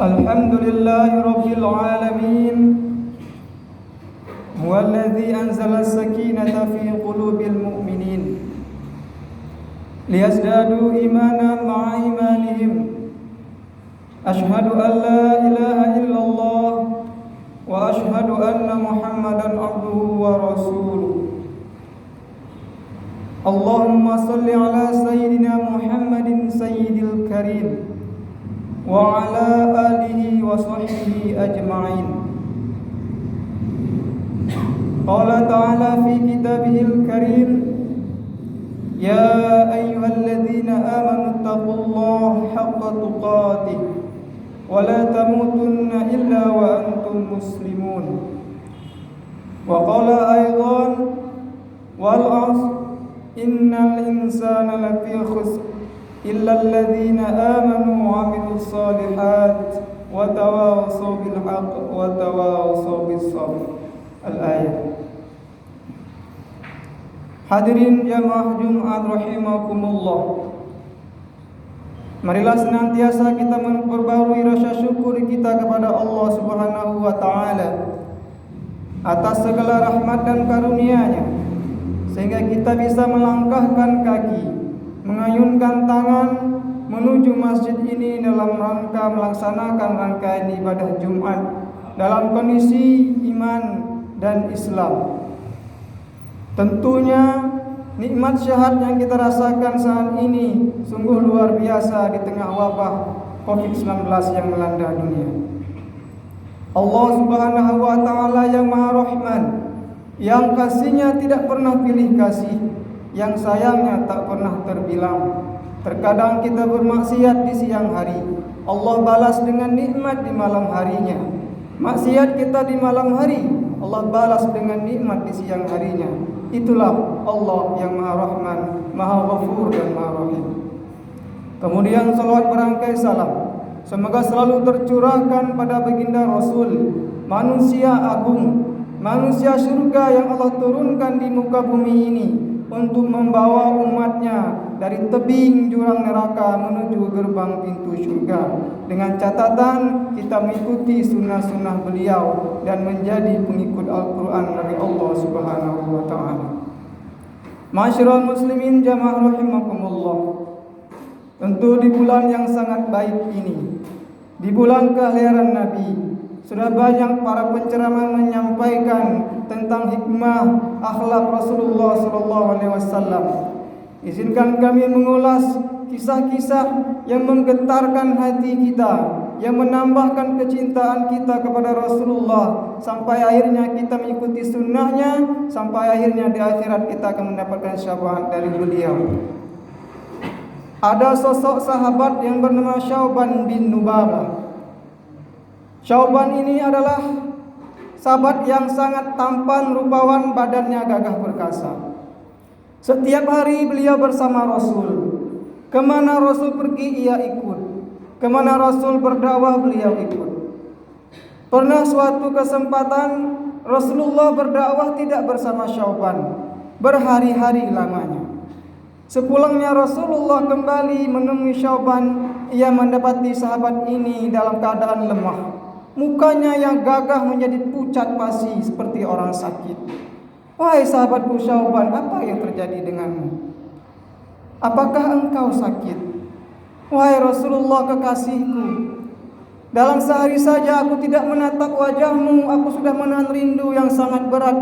Alhamdulillahi Rabbil Alamin. Huwallazi anzala as-sakinata fi qulubil mu'minin liyazdadu imanan ma'a imanihim. Ashhadu an la ilaha illallah wa ashhadu anna Muhammadan abduhu wa rasuluh. Allahumma salli ala sayyidina Muhammadin sayyidil karim wa ala alihi wa sahbihi ajma'in. Qala ta'ala fi kitabihil karim, ya ayyuhalladzina amanu taqullaha haqqa tuqatih wa la tamutunna illa wa antum muslimun. Wa qala aydan, wal 'asr innal insana lafi khusr illa alladzina amanu wa 'amilus solihat wa tawassaw bil haqq wa tawassaw bis sabr. Al-ayat. Hadirin jamaah Jumat rahimakumullah, marilah senantiasa kita memperbarui rasa syukur kita kepada Allah Subhanahu wa taala atas segala rahmat dan karunia-Nya, sehingga kita bisa melangkahkan kaki, mengayunkan tangan menuju masjid ini dalam rangka melaksanakan rangkaian ibadah Jumat dalam kondisi iman dan Islam. Tentunya nikmat syahad yang kita rasakan saat ini sungguh luar biasa di tengah wabah COVID-19 yang melanda dunia. Allah Subhanahu wa taala yang Maha Rahman, yang kasih-Nya tidak pernah pilih kasih, yang sayang-Nya tak pernah terbilang. Terkadang kita bermaksiat di siang hari, Allah balas dengan nikmat di malam harinya. Maksiat kita di malam hari, Allah balas dengan nikmat di siang harinya. Itulah Allah yang Maha Rahman, Maha Ghafur dan Maha Rahim. Kemudian salawat berangkai salam semoga selalu tercurahkan pada baginda Rasul, manusia agung, manusia surga yang Allah turunkan di muka bumi ini untuk membawa umatnya dari tebing jurang neraka menuju gerbang pintu surga, dengan catatan kita mengikuti sunnah-sunnah beliau dan menjadi pengikut Al-Quran dari Allah Subhanahu wa ta'ala. Ma'asyiral muslimin jamaah rahimakumullah, tentu di bulan yang sangat baik ini, di bulan kelahiran Nabi, sudah banyak para penceramah menyampaikan tentang hikmah akhlak Rasulullah SAW. Izinkan kami mengulas kisah-kisah yang menggetarkan hati kita, yang menambahkan kecintaan kita kepada Rasulullah, sampai akhirnya kita mengikuti sunnahnya, sampai akhirnya di akhirat kita akan mendapatkan syafaat dari beliau. Ada sosok sahabat yang bernama Syauban bin Nubabah. Syauban ini adalah sahabat yang sangat tampan, rupawan, badannya gagah perkasa. Setiap hari beliau bersama Rasul. Kemana Rasul pergi ia ikut, kemana Rasul berdakwah beliau ikut. Pernah suatu kesempatan Rasulullah berdakwah tidak bersama Syauban, berhari-hari lamanya. Sepulangnya Rasulullah kembali menemui Syauban, ia mendapati sahabat ini dalam keadaan lemah. Mukanya yang gagah menjadi pucat pasi seperti orang sakit. Wahai sahabatku Syauban, apa yang terjadi denganmu? Apakah engkau sakit? Wahai Rasulullah kekasihku, dalam sehari saja aku tidak menatap wajahmu, aku sudah menahan rindu yang sangat berat.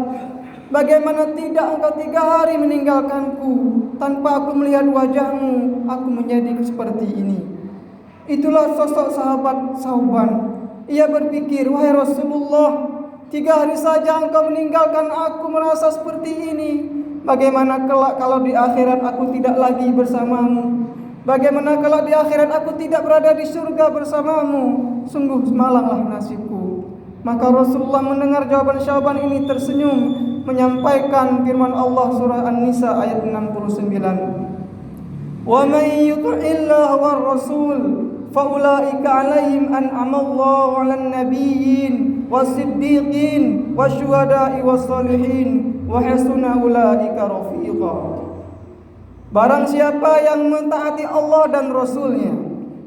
Bagaimana tidak engkau 3 hari meninggalkanku, tanpa aku melihat wajahmu, aku menjadi seperti ini. Itulah sosok sahabat Syauban. Ia berpikir, wahai Rasulullah, 3 hari saja engkau meninggalkan aku, merasa seperti ini. Bagaimana kelak kalau di akhirat aku tidak lagi bersamamu? Bagaimana kalau di akhirat aku tidak berada di surga bersamamu? Sungguh malanglah nasibku. Maka Rasulullah mendengar jawaban Syauban ini tersenyum, menyampaikan firman Allah surah An-Nisa ayat 69. Wa may yuti'illah war rasul faulaika 'alaihim an'amallahu 'alan nabiyyin wasiddiqin wasyuhada'i wassalihin wa hasuna ulaika rafiqa. Barang siapa yang mentaati Allah dan Rasul-Nya,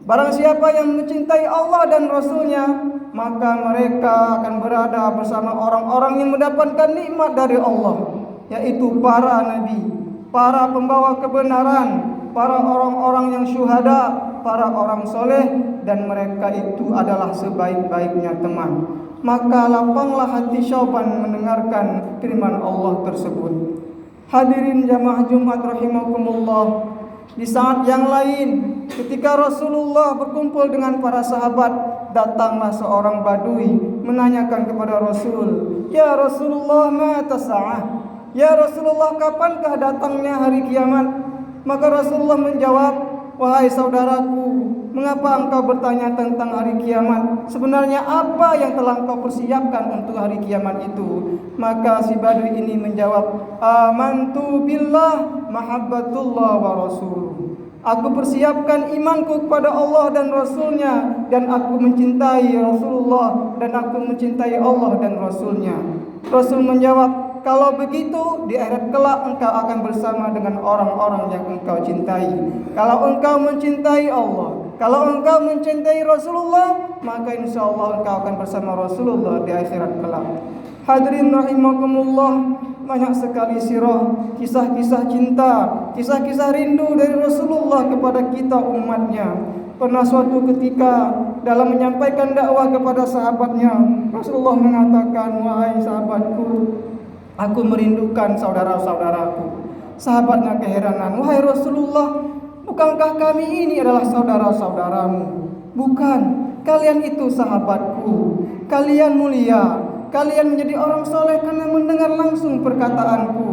Barang siapa yang mencintai Allah dan Rasulnya, maka mereka akan berada bersama orang-orang yang mendapatkan nikmat dari Allah, yaitu para nabi, para pembawa kebenaran, para orang-orang yang syuhada, para orang soleh, dan mereka itu adalah sebaik-baiknya teman. Maka lapanglah hati Syauban mendengarkan firman Allah tersebut. Hadirin jamaah Jumat rahimakumullah, di saat yang lain ketika Rasulullah berkumpul dengan para sahabat, datanglah seorang badui menanyakan kepada Rasul, "Ya Rasulullah, mata sa'ah?" Ya Rasulullah, kapankah datangnya hari kiamat? Maka Rasulullah menjawab, "Wahai saudaraku, mengapa engkau bertanya tentang hari kiamat? Sebenarnya apa yang telah engkau persiapkan untuk hari kiamat itu?" Maka si badui ini menjawab, "Amantu billah mahabbatullah wa rasuluh." Aku persiapkan imanku kepada Allah dan Rasulnya, dan aku mencintai Rasulullah, dan aku mencintai Allah dan Rasulnya. Rasul menjawab, "Kalau begitu, di akhirat kelak engkau akan bersama dengan orang-orang yang engkau cintai. Kalau engkau mencintai Allah, kalau engkau mencintai Rasulullah, maka insya Allah engkau akan bersama Rasulullah di akhirat kelak." Hadirin rahimakumullah, banyak sekali sirah, kisah-kisah cinta, kisah-kisah rindu dari Rasulullah kepada kita umatnya. Pernah suatu ketika dalam menyampaikan dakwah kepada sahabatnya, Rasulullah mengatakan, "Wahai sahabatku, aku merindukan saudara-saudaraku." Sahabatnya keheranan, "Wahai Rasulullah, bukankah kami ini adalah saudara-saudaramu?" "Bukan, kalian itu sahabatku. Kalian mulia. Kalian menjadi orang soleh karena mendengar langsung perkataanku,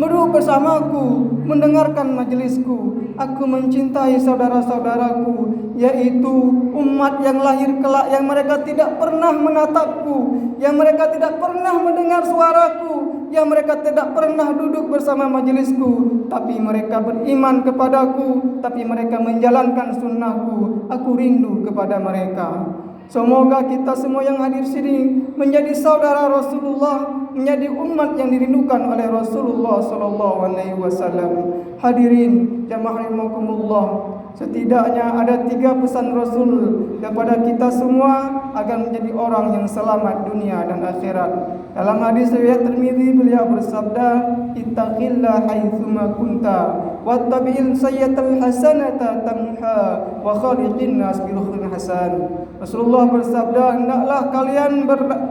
duduk bersamaku, mendengarkan majelisku. Aku mencintai saudara-saudaraku, yaitu umat yang lahir kelak, yang mereka tidak pernah menatapku, yang mereka tidak pernah mendengar suaraku, yang mereka tidak pernah duduk bersama majelisku, tapi mereka beriman kepadaku, tapi mereka menjalankan sunnahku. Aku rindu kepada mereka." Semoga kita semua yang hadir sini menjadi saudara Rasulullah, menjadi umat yang dirindukan oleh Rasulullah sallallahu alaihi wasallam. Hadirin jamaah rahimakumullah, setidaknya ada 3 pesan Rasul kepada kita semua agar menjadi orang yang selamat dunia dan akhirat. Dalam hadis riwayat Tirmizi, beliau bersabda, "Ittaqillah haitsuma kunta wattabi'il sayyi'atal hasanata tamha wa khaliqin nas bil khuluqin hasan." Rasulullah bersabda, "Hendaklah kalian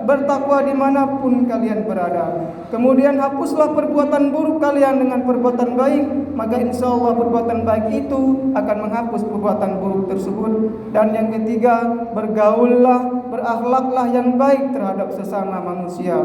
bertakwa dimanapun kalian berada. Kemudian hapuslah perbuatan buruk kalian dengan perbuatan baik, maka insya Allah perbuatan baik itu akan menghapus perbuatan buruk tersebut." Dan yang ketiga, bergaullah, berakhlaklah yang baik terhadap sesama manusia.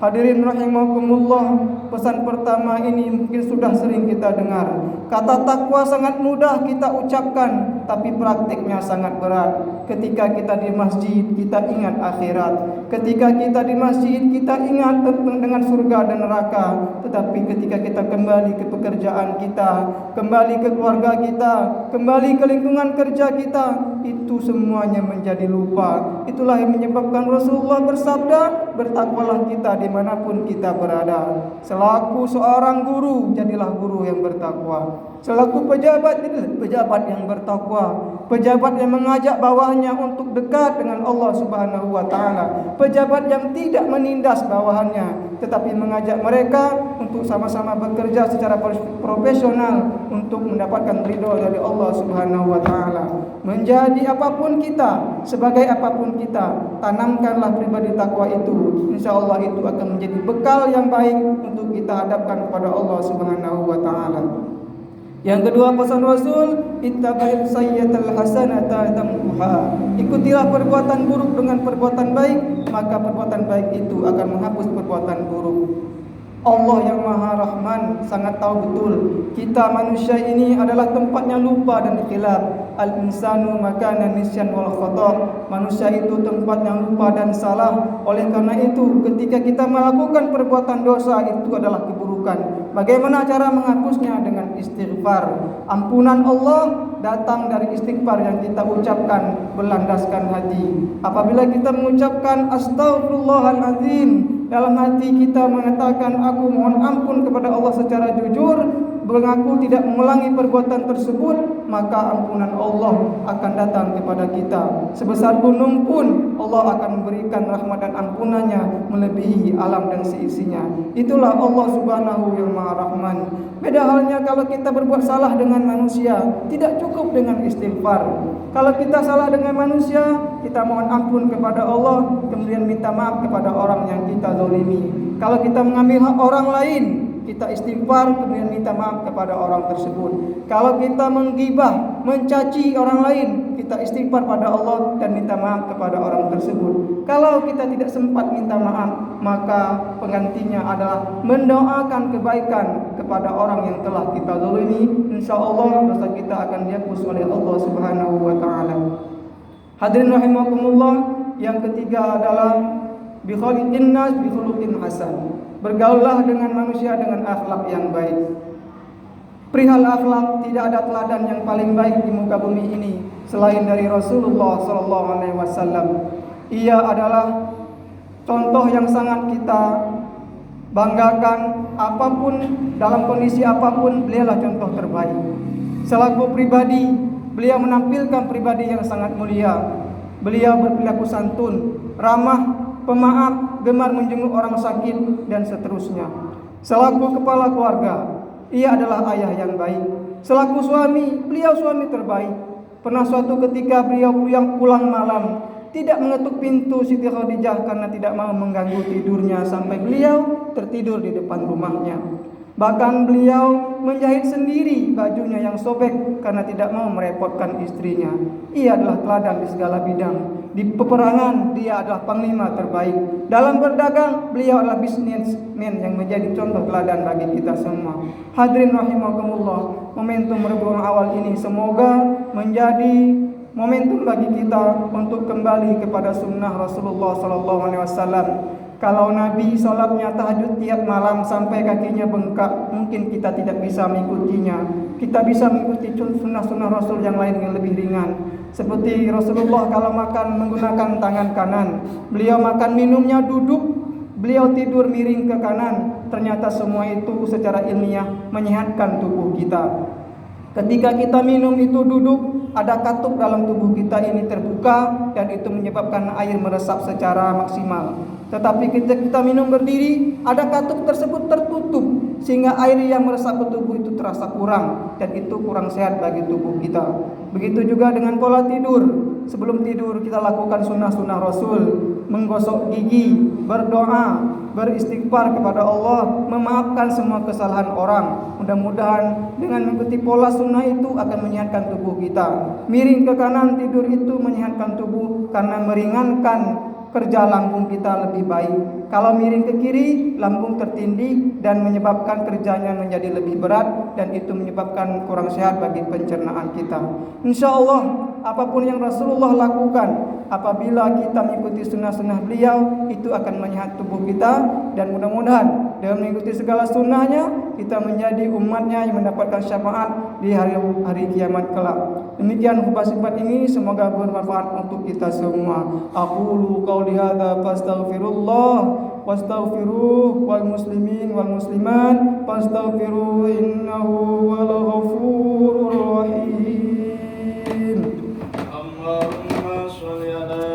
Hadirin rahimakumullah, pesan pertama ini mungkin sudah sering kita dengar. Kata takwa sangat mudah kita ucapkan, tapi praktiknya sangat berat. Ketika kita di masjid, kita ingat akhirat. Ketika kita di masjid, kita ingat dengan surga dan neraka. Tetapi ketika kita kembali ke pekerjaan kita, kembali ke keluarga kita, kembali ke lingkungan kerja kita, itu semuanya menjadi lupa. Itulah yang menyebabkan Rasulullah bersabda, "Bertakwalah kita dimanapun kita berada." Selaku seorang guru, jadilah guru yang bertakwa. Selaku pejabat, jadilah pejabat yang bertakwa. Pejabat yang mengajak bawahnya untuk dekat dengan Allah Subhanahu wa taala. Pejabat yang tidak menindas bawahannya, tetapi mengajak mereka untuk sama-sama bekerja secara profesional untuk mendapatkan ridho dari Allah Subhanahu wa taala. Menjadi apapun kita, sebagai apapun kita, tanamkanlah pribadi takwa itu. Insyaallah itu akan menjadi bekal yang baik untuk kita hadapkan kepada Allah Subhanahu wa taala. Yang kedua pesan Rasul, ittabi'is sayyi'atal hasanata tamhuha. Ikutilah perbuatan buruk dengan perbuatan baik, maka perbuatan baik itu akan menghapus perbuatan buruk. Allah yang Maha Rahman sangat tahu betul kita manusia ini adalah tempatnya lupa dan khilaf. Al-insanu makanan nisyan wal khata'. Manusia itu tempatnya lupa dan salah. Oleh karena itu, ketika kita melakukan perbuatan dosa, itu adalah keburukan. Bagaimana cara menghapusnya? Dengan istighfar. Ampunan Allah datang dari istighfar yang kita ucapkan berlandaskan hati. Apabila kita mengucapkan astaghfirullahaladzim, dalam hati kita mengatakan aku mohon ampun kepada Allah secara jujur, mengaku tidak mengulangi perbuatan tersebut, maka ampunan Allah akan datang kepada kita. Sebesar gunung pun Allah akan memberikan rahmat dan ampunannya melebihi alam dan seisinya. Itulah Allah Subhanahu yang Maha Rahman. Beda halnya kalau kita berbuat salah dengan manusia, tidak cukup dengan istighfar. Kalau kita salah dengan manusia, kita mohon ampun kepada Allah, kemudian minta maaf kepada orang yang kita zalimi. Kalau kita mengambil hak orang lain, kita istighfar kemudian minta maaf kepada orang tersebut. Kalau kita menggibah, mencaci orang lain, kita istighfar pada Allah dan minta maaf kepada orang tersebut. Kalau kita tidak sempat minta maaf, maka penggantinya adalah mendoakan kebaikan kepada orang yang telah kita zalimi. Insyaallah dosa kita akan dihapus oleh Allah Subhanahu wa taala. Hadirin rahimakumullah, yang ketiga adalah bi khaliqin nas bi khuluqin hasan. Bergaullah dengan manusia dengan akhlak yang baik. Perihal akhlak, tidak ada teladan yang paling baik di muka bumi ini selain dari Rasulullah SAW. Ia adalah contoh yang sangat kita banggakan. Apapun, dalam kondisi apapun, beliaulah contoh terbaik. Selaku pribadi, beliau menampilkan pribadi yang sangat mulia. Beliau berperilaku santun, ramah, pemaaf, gemar menjenguk orang sakit, dan seterusnya. Selaku kepala keluarga, ia adalah ayah yang baik. Selaku suami, beliau suami terbaik. Pernah suatu ketika beliau pulang malam, tidak mengetuk pintu Siti Khadijah karena tidak mau mengganggu tidurnya sampai beliau tertidur di depan rumahnya. Bahkan beliau menjahit sendiri bajunya yang sobek karena tidak mau merepotkan istrinya. Ia adalah teladan di segala bidang. Di peperangan dia adalah panglima terbaik. Dalam berdagang beliau adalah businessman yang menjadi contoh teladan bagi kita semua. Hadirin rahimakumullah, momentum berbulan awal ini semoga menjadi momentum bagi kita untuk kembali kepada sunnah Rasulullah SAW. Kalau Nabi sholatnya tahajud tiap malam sampai kakinya bengkak, mungkin kita tidak bisa mengikutinya. Kita bisa mengikuti sunnah-sunnah Rasul yang lain yang lebih ringan. Seperti Rasulullah kalau makan menggunakan tangan kanan, beliau makan minumnya duduk, beliau tidur miring ke kanan. Ternyata semua itu secara ilmiah menyehatkan tubuh kita. Ketika kita minum itu duduk, ada katup dalam tubuh kita ini terbuka dan itu menyebabkan air meresap secara maksimal. Tetapi ketika kita minum berdiri, ada katup tersebut tertutup sehingga air yang meresap ke tubuh itu terasa kurang dan itu kurang sehat bagi tubuh kita. Begitu juga dengan pola tidur. Sebelum tidur kita lakukan sunnah-sunnah Rasul, menggosok gigi, berdoa, beristighfar kepada Allah, memaafkan semua kesalahan orang. Mudah-mudahan dengan mengikuti pola sunnah itu akan menyehatkan tubuh kita. Miring ke kanan tidur itu menyehatkan tubuh karena meringankan kerja lambung kita lebih baik. Kalau miring ke kiri, lambung tertindih dan menyebabkan kerjanya menjadi lebih berat dan itu menyebabkan kurang sehat bagi pencernaan kita. Insyaallah apapun yang Rasulullah lakukan, apabila kita mengikuti sunnah-sunnah beliau, itu akan menyehat tubuh kita dan mudah-mudahan dengan mengikuti segala sunnahnya kita menjadi umatnya yang mendapatkan syafaat di hari kiamat kelak. Demikian khutbah singkat ini, semoga bermanfaat untuk kita semua. Aqulu qauli hadza fastaghfirullah wastaghfiruh wal muslimin wal muslimat fastaghfiruh innahu wal ghafurur rahim.